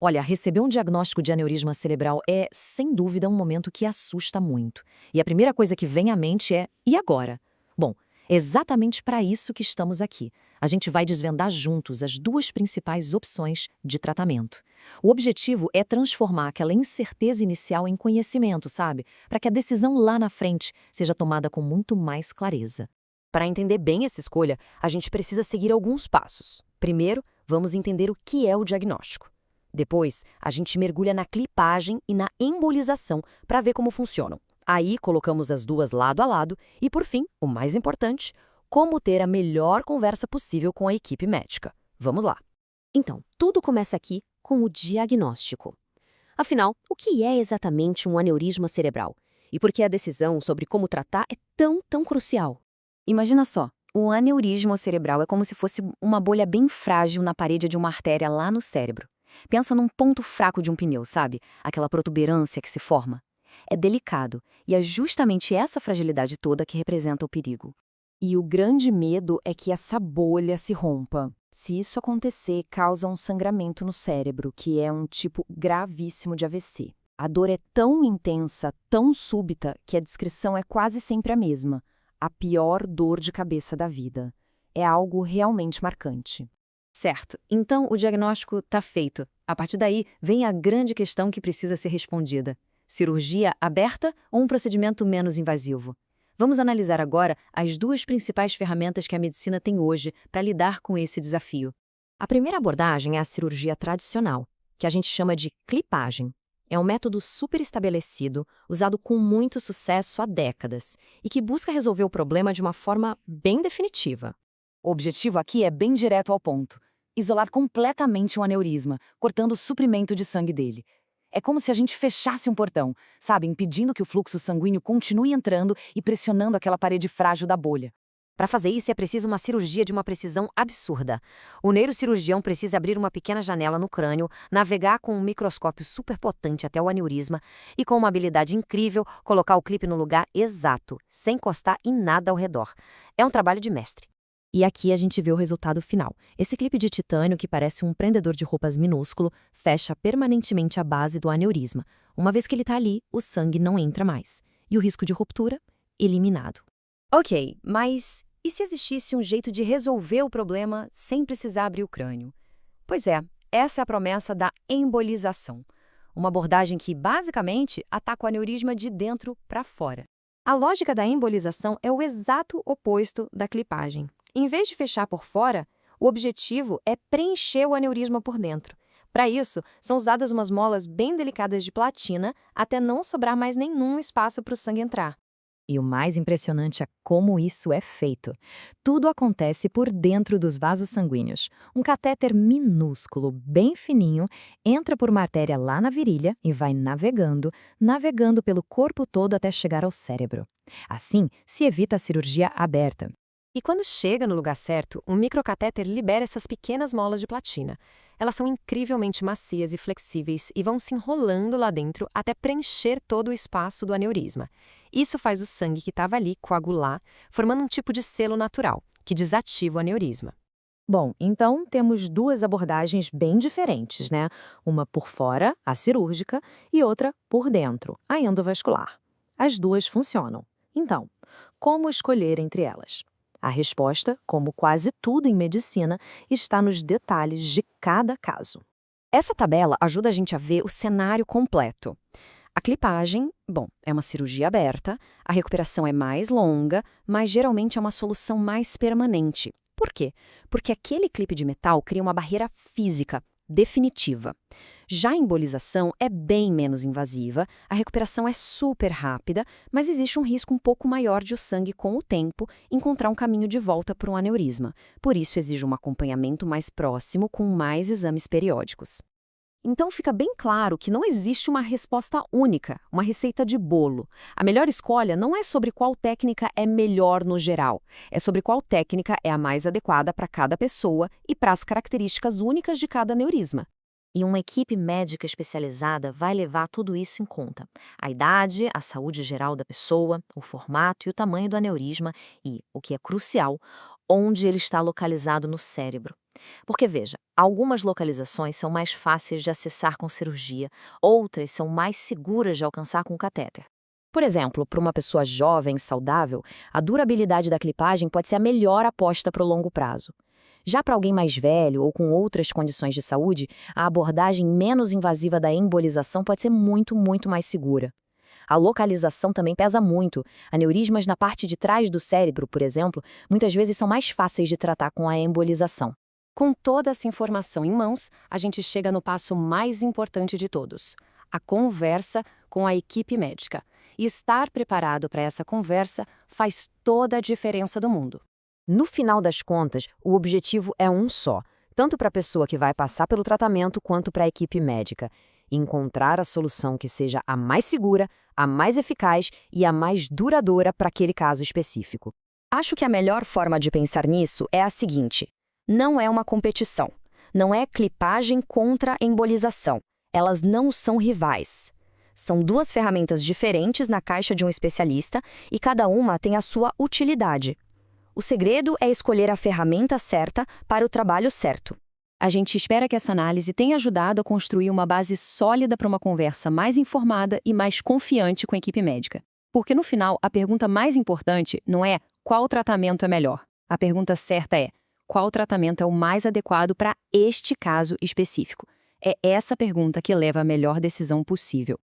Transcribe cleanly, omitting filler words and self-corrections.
Olha, receber um diagnóstico de aneurisma cerebral é, sem dúvida, um momento que assusta muito. E a primeira coisa que vem à mente é: e agora? Bom, é exatamente para isso que estamos aqui. A gente vai desvendar juntos as duas principais opções de tratamento. O objetivo é transformar aquela incerteza inicial em conhecimento, sabe? Para que a decisão lá na frente seja tomada com muito mais clareza. Para entender bem essa escolha, a gente precisa seguir alguns passos. Primeiro, vamos entender o que é o diagnóstico. Depois, a gente mergulha na clipagem e na embolização para ver como funcionam. Aí, colocamos as duas lado a lado e, por fim, o mais importante, como ter a melhor conversa possível com a equipe médica. Vamos lá. Então, tudo começa aqui com o diagnóstico. Afinal, o que é exatamente um aneurisma cerebral? E por que a decisão sobre como tratar é tão crucial? Imagina só, o aneurisma cerebral é como se fosse uma bolha bem frágil na parede de uma artéria lá no cérebro. Pensa num ponto fraco de um pneu, sabe? Aquela protuberância que se forma. É delicado, e é justamente essa fragilidade toda que representa o perigo. E o grande medo é que essa bolha se rompa. Se isso acontecer, causa um sangramento no cérebro, que é um tipo gravíssimo de AVC. A dor é tão intensa, tão súbita, que a descrição é quase sempre a mesma: a pior dor de cabeça da vida. É algo realmente marcante. Certo, então o diagnóstico está feito. A partir daí, vem a grande questão que precisa ser respondida: cirurgia aberta ou um procedimento menos invasivo? Vamos analisar agora as duas principais ferramentas que a medicina tem hoje para lidar com esse desafio. A primeira abordagem é a cirurgia tradicional, que a gente chama de clipagem. É um método super estabelecido, usado com muito sucesso há décadas, e que busca resolver o problema de uma forma bem definitiva. O objetivo aqui é bem direto ao ponto: isolar completamente o aneurisma, cortando o suprimento de sangue dele. É como se a gente fechasse um portão, sabe, impedindo que o fluxo sanguíneo continue entrando e pressionando aquela parede frágil da bolha. Para fazer isso é preciso uma cirurgia de uma precisão absurda. O neurocirurgião precisa abrir uma pequena janela no crânio, navegar com um microscópio superpotente até o aneurisma e, com uma habilidade incrível, colocar o clipe no lugar exato, sem encostar em nada ao redor. É um trabalho de mestre. E aqui a gente vê o resultado final. Esse clipe de titânio, que parece um prendedor de roupas minúsculo, fecha permanentemente a base do aneurisma. Uma vez que ele está ali, o sangue não entra mais. E o risco de ruptura? Eliminado. Ok, mas e se existisse um jeito de resolver o problema sem precisar abrir o crânio? Pois é, essa é a promessa da embolização. Uma abordagem que, basicamente, ataca o aneurisma de dentro para fora. A lógica da embolização é o exato oposto da clipagem. Em vez de fechar por fora, o objetivo é preencher o aneurisma por dentro. Para isso, são usadas umas molas bem delicadas de platina até não sobrar mais nenhum espaço para o sangue entrar. E o mais impressionante é como isso é feito. Tudo acontece por dentro dos vasos sanguíneos. Um catéter minúsculo, bem fininho, entra por uma artéria lá na virilha e vai navegando pelo corpo todo até chegar ao cérebro. Assim, se evita a cirurgia aberta. E quando chega no lugar certo, um microcatéter libera essas pequenas molas de platina. Elas são incrivelmente macias e flexíveis e vão se enrolando lá dentro até preencher todo o espaço do aneurisma. Isso faz o sangue que estava ali coagular, formando um tipo de selo natural, que desativa o aneurisma. Bom, então temos duas abordagens bem diferentes, né? Uma por fora, a cirúrgica, e outra por dentro, a endovascular. As duas funcionam. Então, como escolher entre elas? A resposta, como quase tudo em medicina, está nos detalhes de cada caso. Essa tabela ajuda a gente a ver o cenário completo. A clipagem, bom, é uma cirurgia aberta, a recuperação é mais longa, mas geralmente é uma solução mais permanente. Por quê? Porque aquele clipe de metal cria uma barreira física, definitiva. Já a embolização é bem menos invasiva, a recuperação é super rápida, mas existe um risco um pouco maior de o sangue, com o tempo, encontrar um caminho de volta para um aneurisma. Por isso, exige um acompanhamento mais próximo, com mais exames periódicos. Então fica bem claro que não existe uma resposta única, uma receita de bolo. A melhor escolha não é sobre qual técnica é melhor no geral, é sobre qual técnica é a mais adequada para cada pessoa e para as características únicas de cada aneurisma. E uma equipe médica especializada vai levar tudo isso em conta. A idade, a saúde geral da pessoa, o formato e o tamanho do aneurisma e, o que é crucial, onde ele está localizado no cérebro. Porque, veja, algumas localizações são mais fáceis de acessar com cirurgia, outras são mais seguras de alcançar com catéter. Por exemplo, para uma pessoa jovem e saudável, a durabilidade da clipagem pode ser a melhor aposta para o longo prazo. Já para alguém mais velho ou com outras condições de saúde, a abordagem menos invasiva da embolização pode ser muito, muito mais segura. A localização também pesa muito. Aneurismas na parte de trás do cérebro, por exemplo, muitas vezes são mais fáceis de tratar com a embolização. Com toda essa informação em mãos, a gente chega no passo mais importante de todos: a conversa com a equipe médica. E estar preparado para essa conversa faz toda a diferença do mundo. No final das contas, o objetivo é um só, tanto para a pessoa que vai passar pelo tratamento quanto para a equipe médica: encontrar a solução que seja a mais segura, a mais eficaz e a mais duradoura para aquele caso específico. Acho que a melhor forma de pensar nisso é a seguinte: não é uma competição. Não é clipagem contra embolização. Elas não são rivais. São duas ferramentas diferentes na caixa de um especialista e cada uma tem a sua utilidade. O segredo é escolher a ferramenta certa para o trabalho certo. A gente espera que essa análise tenha ajudado a construir uma base sólida para uma conversa mais informada e mais confiante com a equipe médica. Porque no final, a pergunta mais importante não é qual tratamento é melhor. A pergunta certa é: qual tratamento é o mais adequado para este caso específico? É essa pergunta que leva à melhor decisão possível.